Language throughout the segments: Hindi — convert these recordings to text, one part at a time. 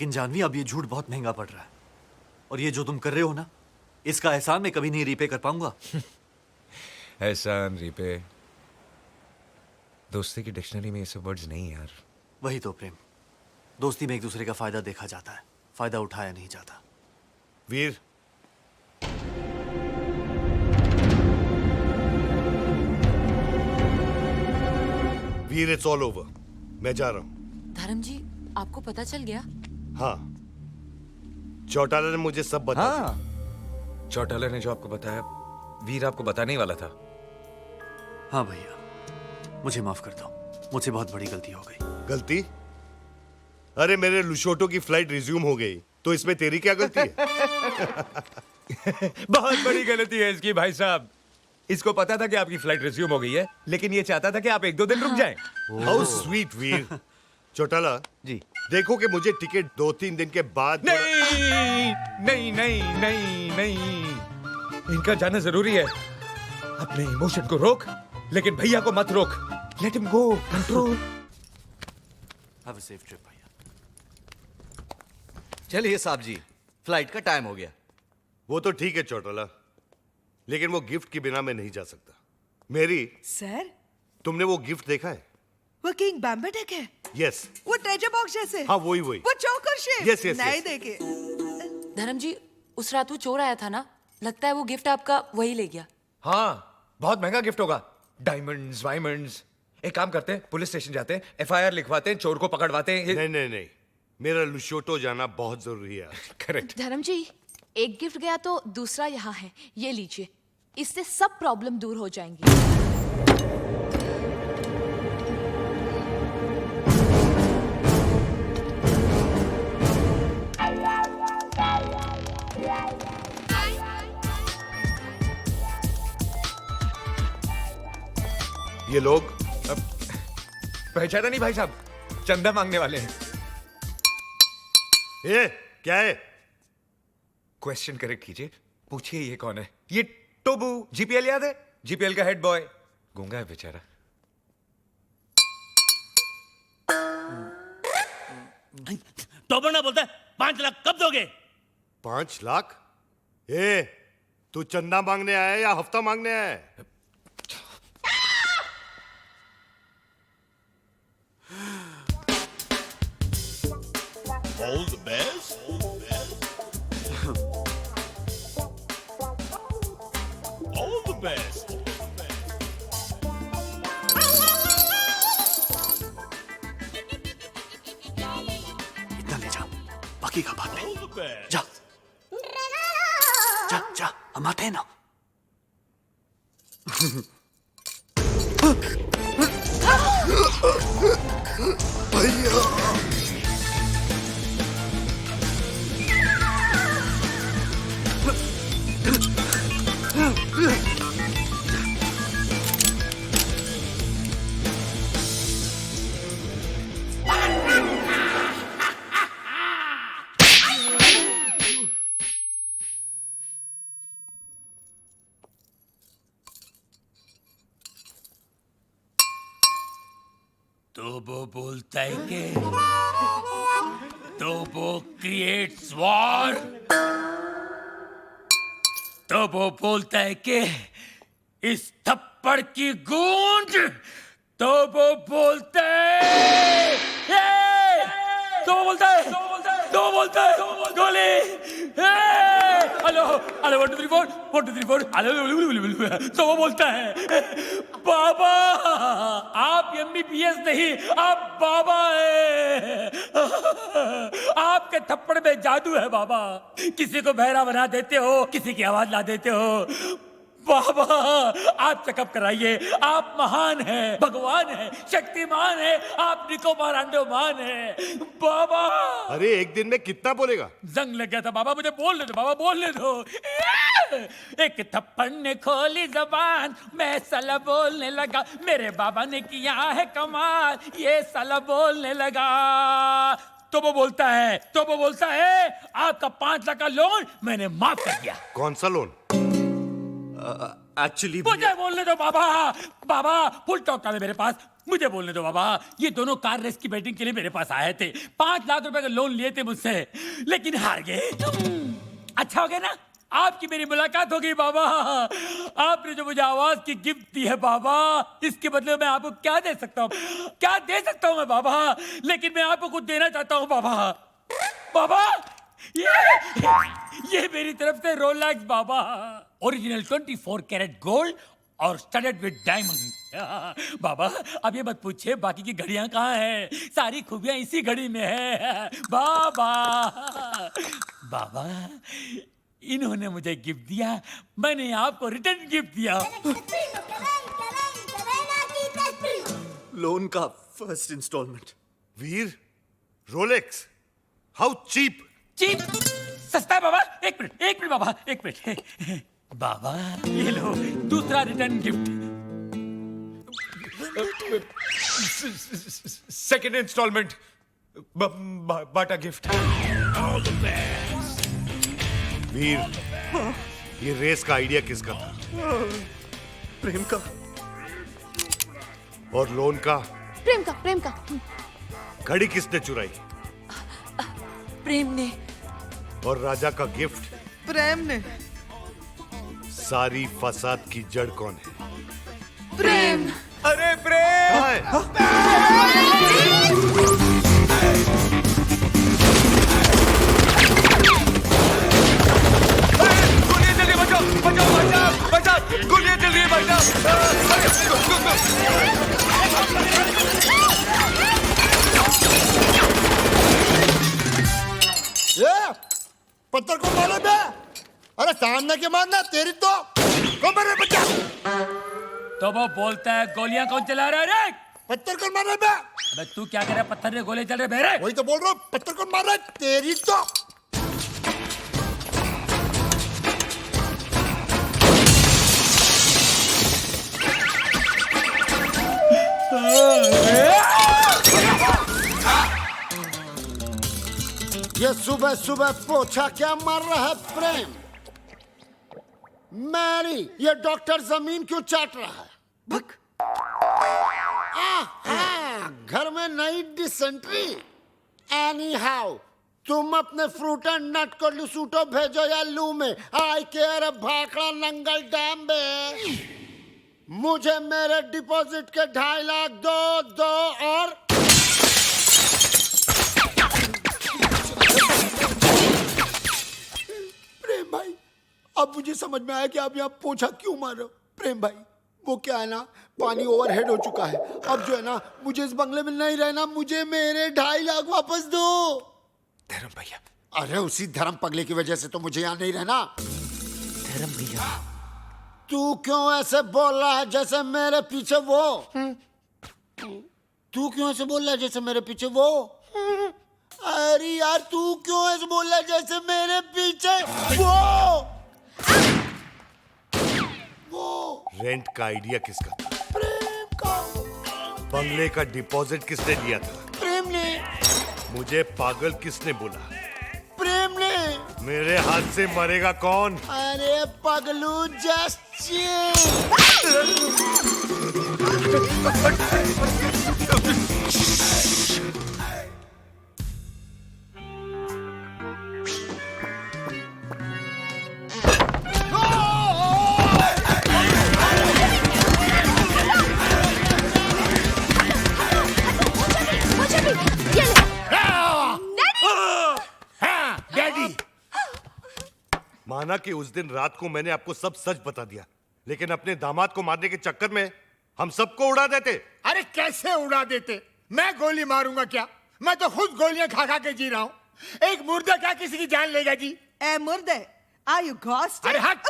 लेकिन जानवी, अब ये झूठ बहुत महंगा पड़ रहा है, और ये जो तुम कर रहे हो ना, इसका एहसान मैं कभी नहीं रीपे कर पाऊंगा। एहसान, रीपे, दोस्ती की डिक्शनरी में ये सब वर्ड्स नहीं यार। वही तो प्रेम, दोस्ती में एक दूसरे का फायदा देखा जाता है, फायदा उठाया नहीं जाता। वीर, वीर, इट्स ऑल ओवर। मैं जा रहा हूं। धर्म जी, आपको पता चल गया? हाँ, चौटाला ने मुझे सब बता दिया। हाँ, चौटाला ने जो आपको बताया, वीर आपको बताने ही वाला था। हाँ भैया, मुझे माफ कर दो, मुझसे बहुत बड़ी गलती हो गई। गलती? अरे मेरे लुशोटो की फ्लाइट रिज्यूम हो गई, तो इसमें तेरी क्या गलती है? बहुत बड़ी गलती है इसकी भाई साहब। इसको पता था कि आपकी फ्लाइट रिज्यूम हो गई है, लेकिन ये चाहता था कि आप 1-2 दिन रुक जाएं। हाउ स्वीट वीर। चौटाला जी। देखो कि मुझे टिकट 2-3 दिन के बाद। नहीं नहीं नहीं नहीं नहीं, इनका जाना जरूरी है। अपने इमोशन को रोक, लेकिन भैया को मत रोक। Let him go, control. Have a safe trip भैया। चलिए साहब जी, फ्लाइट का टाइम हो गया। वो तो ठीक है चौटाला, लेकिन वो गिफ्ट के बिना मैं नहीं जा सकता। मेरी, सर, तुमने वो गिफ्ट देखा है? वो किंग बैम्बेटेक है? यस। वो ट्रेजर बॉक्स जैसे? हाँ, वही। वो चोकर शेप? Yes, yes, नहीं yes. देखे। धर्म जी, उस रात वो चोर आया था ना, लगता है वो गिफ्ट आपका वही ले गया। हाँ, बहुत महंगा गिफ्ट होगा। डायमंड्स, वायमंड्स। एक काम करते हैं, पुलिस स्टेशन जाते हैं, FIR लिखवाते हैं, चोर को पकड़वाते हैं। नहीं नहीं नहीं, मेरा लुशोटो जाना बहुत जरूरी है। करेक्ट। धर्म जी, एक गिफ्ट गया तो दूसरा यहाँ है, ये लीजिए। इससे सब प्रॉब्लम दूर हो जाएंगी। ये लोग पहचाना नहीं भाई साहब, चंदा मांगने वाले हैं। ये क्या है? क्वेश्चन करेक्ट कीजिए, पूछिए ये कौन है। ये टोबू, GPL याद है? GPL का हेड बॉय। गूंगा है बेचारा। टोबर ना बोलता है 5 लाख कब दोगे? 5 लाख? ए, तू चंदा मांगने आया है या हफ्ता मांगने आया है? All the best. All the best. इतना ले जा, बाकी का बाद में। All the best. जा जा जा, हम आते हैं ना। तो वो बोलता है कि तो वो क्रिएट्स वॉर। तो वो बोलता है कि इस थप्पड़ की गूंज। तो वो बोलता है तो वो बोलता है तो वो बोलता है गोली। Hello hello 1 2 3 4 1 2 3 4 hello. तो वो बोलता है बाबा, आप MBBS नहीं, आप बाबा है। आपके थप्पड़ में जादू है बाबा। किसी को बहरा बना देते हो, किसी की आवाज ला देते हो। बाबा, आप चेकअप कराइए। आप महान हैं, भगवान हैं, शक्तिमान हैं, आप निकोबार अंडोमान हैं बाबा। अरे एक दिन में कितना बोलेगा? जंग लग गया था बाबा, मुझे बोलने दो बाबा, बोलने दो। एक थप्पड़ ने खोली जबान, मैं साला बोलने लगा। मेरे बाबा ने किया है कमाल, ये साला बोलने लगा। तो वो बोलता है आपका 5 लाख का लोन मैंने माफ कर दिया। कौन सा लोन? एक्चुअली मुझे बोलने दो बाबा। बाबा फुल टॉक था मेरे पास, मुझे बोलने दो बाबा। ये दोनों कार रेस की बैटिंग के लिए मेरे पास आए थे, 5 लाख रुपए का लोन लिए थे मुझसे, लेकिन हार गए। अच्छा हो गया ना, आपकी मेरी मुलाकात हो गई बाबा। आपने जो मुझे आवाज की गिफ्ट दी है बाबा, इसके बदले मैं आपको क्या दे सकता हूँ, क्या दे सकता हूँ मैं बाबा? लेकिन मैं आपको कुछ देना चाहता हूँ बाबा। बाबा ये मेरी तरफ से रोलेक्स बाबा, ओरिजिनल 24 कैरेट गोल्ड और स्टडेड विद डायमंड। बाबा अब ये मत पूछिए बाकी की घड़ियां कहाँ हैं, सारी खूबियां इसी घड़ी में है बाबा। बाबा इन्होंने मुझे गिफ्ट दिया, मैंने आपको रिटर्न गिफ्ट दिया। लोन का first instalment. Veer, Rolex, how cheap. Cheap सस्ता है बाबा। एक मिनट बाबा, एक मिनट। बाबा ये लो दूसरा रिटर्न गिफ्ट। सेकंड इंस्टॉलमेंट, बाटा गिफ्ट। वीर, ये रेस का आइडिया किसका था? प्रेम का। और लोन का? प्रेम का। घड़ी किसने चुराई? प्रेम ने। और राजा का गिफ्ट? प्रेम ने। सारी फसाद की जड़ कौन है? प्रेम। अरे प्रेम! गोलियां जल्दी बचाओ, गोलियां जल्दी बचाओ। पत्थर को मारो बे। अरे सामने के मारना तेरी तो कौन मारे बच्चा? तो वो बोलता है गोलियां कौन चला रहा है रे? पत्थर को मारे बे। अबे तू क्या कर रहा है, पत्थर ने गोले चल रहे मेरे। वही तो बोल रहा हूँ, पत्थर को मार रहा है तेरी तो। ये सुबह सुबह पोछा क्या मार रहा है प्रेम? मैरी, ये डॉक्टर जमीन क्यों चाट रहा है? भक। घर में नई डिसेंट्री। एनी हाउ तुम अपने फ्रूट एंड नट को लुसूटो भेजो या लू में। आई केयर भाखड़ा नंगल डैम में। मुझे मेरे डिपॉजिट के 2.5 लाख दो और प्रेम भाई, अब मुझे समझ में आया कि आप यहाँ पोछा क्यों मार रहे हो। प्रेम भाई, वो क्या है ना, पानी ओवरहेड हो चुका है। अब जो है ना, मुझे इस बंगले में नहीं रहना, मुझे मेरे 2.5 लाख वापस दो। धर्म भैया। अरे उसी धर्म पगले की वजह से तो मुझे यहाँ नहीं रहना। धर्म भैया, तू क्यों ऐसे बोल रहा है जैसे मेरे पीछे वो? तू क्यों ऐसे बोल रहा है जैसे मेरे पीछे वो? अरे यार, तू क्यों ऐसे बोल रहा है जैसे मेरे पीछे वो? रेंट का आइडिया किसका था? प्रेम का। बंगले का डिपॉजिट किसने लिया था? प्रेम ने। मुझे पागल किसने बोला? प्रेम ने। मेरे हाथ से मरेगा कौन? अरे पगलू, जस्ट माना कि उस दिन रात को मैंने आपको सब सच बता दिया, लेकिन अपने दामाद को मारने के चक्कर में हम सबको उड़ा देते। अरे कैसे उड़ा देते? मैं गोली मारूंगा क्या? मैं तो खुद गोलियां खा खा के जी रहा हूँ। एक मुर्दा क्या किसी की जान लेगा जी? ए मुर्दे, आर यू घोस्ट? अरे हट!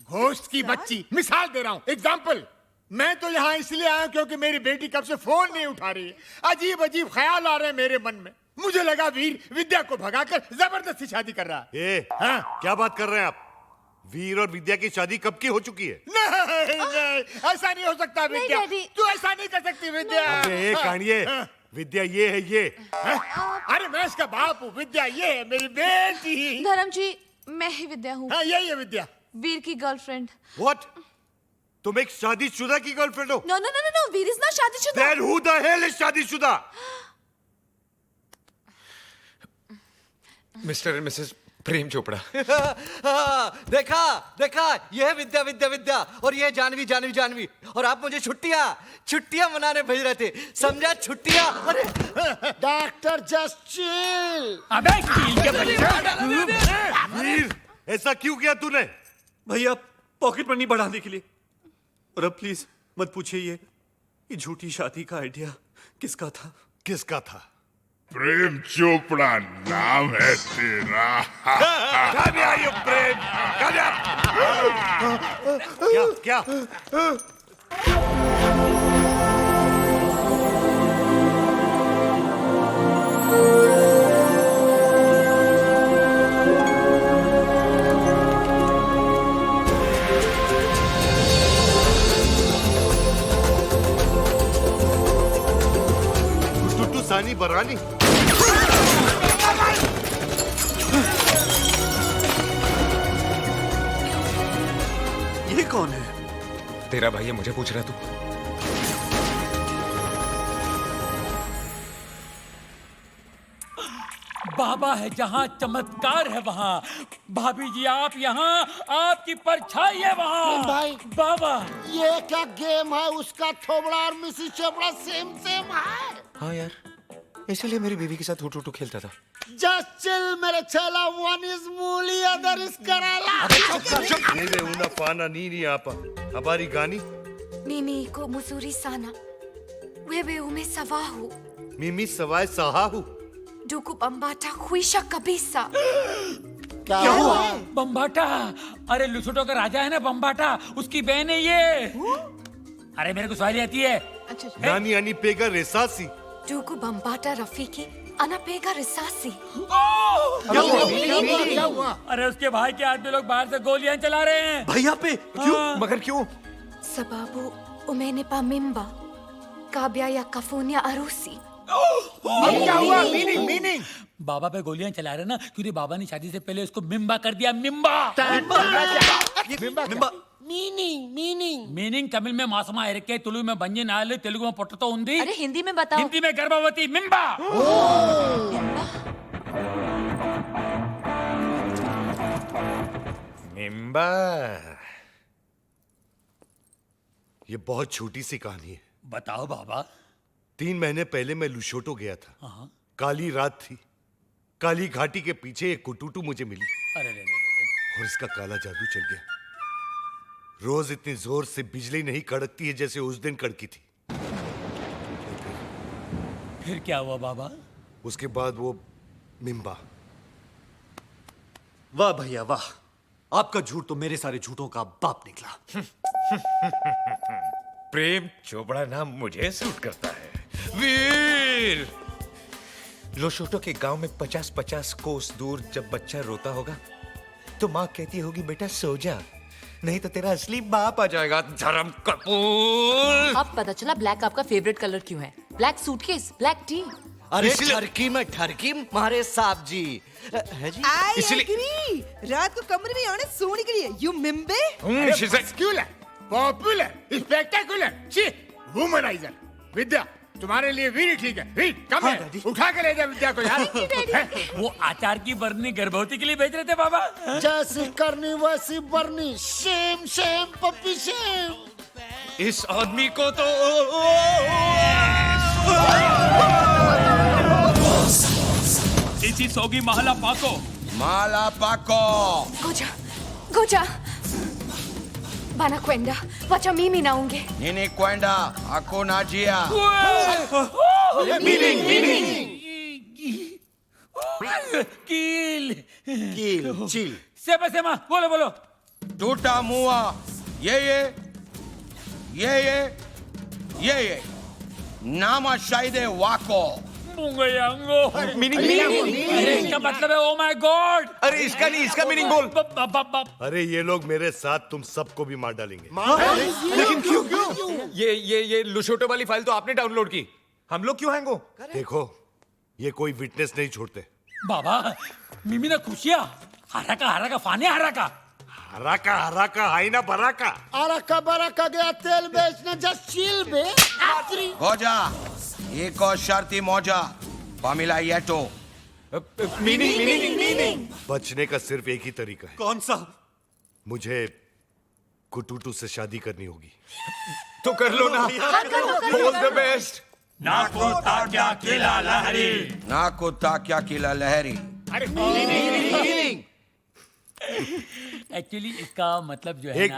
घोस्ट की बच्ची, मिसाल दे रहा हूँ, एग्जाम्पल। मैं तो यहाँ इसलिए आया क्योंकि मेरी बेटी कब से फोन नहीं उठा रही है। अजीब अजीब ख्याल आ रहे हैं मेरे मन में। मुझे लगा वीर विद्या को भगाकर जबरदस्ती शादी कर रहा है। हाँ? क्या बात कर रहे हैं आप? वीर और विद्या की शादी कब की हो चुकी है? नहीं, ऐसा नहीं हो सकता विद्या। डैडी। तू ऐसा नहीं कर सकती विद्या। अरे कानिए, विद्या ये है ये। अरे मैं इसका बाप हूँ, विद्या ये है मेरी बेटी। धर्म जी, मैं ही विद्या हूँ, हाँ, यही है विद्या। वीर की गर्लफ्रेंड। What? तुम एक शादीशुदा की गर्लफ्रेंड हो? No no no no, Veer is not शादीशुदा। Then who the hell is शादीशुदा? Mr and Mrs Prem Chopra. देखा देखा, ये है विद्या विद्या विद्या, और ये है जानवी जानवी जानवी, और आप मुझे छुट्टियां मनाने भेज रहे थे, समझा? छुट्टियां। अरे डॉक्टर जस्ट चिल। अबे कील के बच्चे। वीर, ऐसा क्यों किया तूने? भैया पॉकेट मनी बढ़ाने के लिए। और अब प्लीज मत पूछिए ये झूठी शादी का आइडिया किसका था? किसका था? प्रेम चोपड़ा नाम है तेरा। Come here, you Prem. Come here। क्या क्या? टुटू सानी बरानी। ये कौन है? तेरा भाई है, मुझे पूछ रहा तू? बाबा है जहाँ चमत्कार है वहाँ। भाभी जी आप यहाँ, आपकी परछाई है वहाँ। भाई। बाबा ये क्या गेम है? उसका थोबड़ा और मिसेस चोपड़ा सेम सेम है। हाँ यार, इसीलिए मेरी बीवी के साथ हुटू खेलता था। जस्ट चिल मेरे छेला, वन इज मूली अदर इज कराला। Neve una fana nini apa. Habari gani? Mimi ko muzuri sana. Wewe umesawahu. Mimi sawai sahahu. Duku bambata kuisha kabisa. क्या हुआ? बम्बाटा, अरे लुसुटो का राजा है ना बम्बाटा, उसकी बहन है ये। अरे मेरे को सवाली आती है। Nani ani pega resasi. Duku bambata rafiki anapega risasi. क्या हुआ? अरे उसके भाई के आदमी लोग बाहर से गोलियां चला रहे हैं। भैया पे क्यों? मगर क्यों? Sababu umenipa mimba. Kabya ya kafunia arusi. क्या हुआ? मीनिंग बाबा पे गोलियां चला रहे ना, क्योंकि बाबा ने शादी से पहले उसको मिम्बा कर दिया। मिम्बा मीनिंग मीनिंग तमिल में मासमा इरके, तुलु में बंजी नाल, तेलुगु में पोटतो उंदी, अरे हिंदी में बताओ। हिंदी में गर्भवती। मिम्बा। मिम्बा। ये बहुत छोटी सी कहानी है। बताओ बाबा। 3 महीने पहले मैं लुशोटो गया था। काली रात थी। काली घाटी के पीछे एक कुटुटू मुझे मिली अरे रे और इसका काला जादू चल गया। रोज इतनी जोर से बिजली नहीं कड़कती है जैसे उस दिन कड़की थी। फिर क्या हुआ बाबा? उसके बाद वो मिम्बा। वाह भैया वाह, आपका झूठ तो मेरे सारे झूठों का बाप निकला। प्रेम चोपड़ा नाम मुझे सूट करता है। वीर, लोशोटो के गांव में 50-50 कोस दूर जब बच्चा रोता होगा तो माँ कहती होगी बेटा सो जा, नहीं तो तेरा असली बाप आ जाएगा। धर्म कपूर। अब पता चला ब्लैक आपका फेवरेट कलर क्यों है। Black suitcase, black T. अरे ठरकी में ठरकी मारे साहब जी है जी। I agree. रात को कमरे में आने सोने के लिए you मिम्बे। Popular, spectacular, womaniser. विद्या, तुम्हारे लिए वीर ठीक है। वीर, कम है। उठा के ले जा विद्या को यार। वो आचार की बरनी गर्भवती के लिए भेज रहे थे बाबा। जैसी करनी वैसी बरनी। सेम सेम पप्पी सेम। इस आदमी को तो इसी सोगी महला पाको। माला पाको। Goja. Bana kwenda. Wacha mimi naonge. Nini kwenda? Hakuna njia. कील चिल। सेमा बोलो। टूटा मुआ। ये नामा शायदे वाको। अरे इसका मतलब है ओ माय गॉड। अरे इसका नहीं, इसका मीनिंग बोल। अरे ये लोग मेरे साथ तुम सबको भी मार डालेंगे। लेकिन क्यों? ये लुशोटो वाली फाइल तो आपने डाउनलोड की, हम लोग क्यों हैंग हो? देखो, ये कोई विटनेस नहीं छोड़ते। बाबा मिमी ना खुशिया हरा का फाने हरा का। हरा का आई ना बरा का। अरका बरका गया तेल बेचने जस्ट चिल बे गोजा एक और शर्ती मौजा पामिला येटो बचने का सिर्फ एक ही तरीका है। कौन सा? मुझे कुटूटू से शादी करनी होगी। तो कर लो ना। All the best. ना कुत्ता क्या किला लहरी। एक्चुअली इसका मतलब जो है एक ना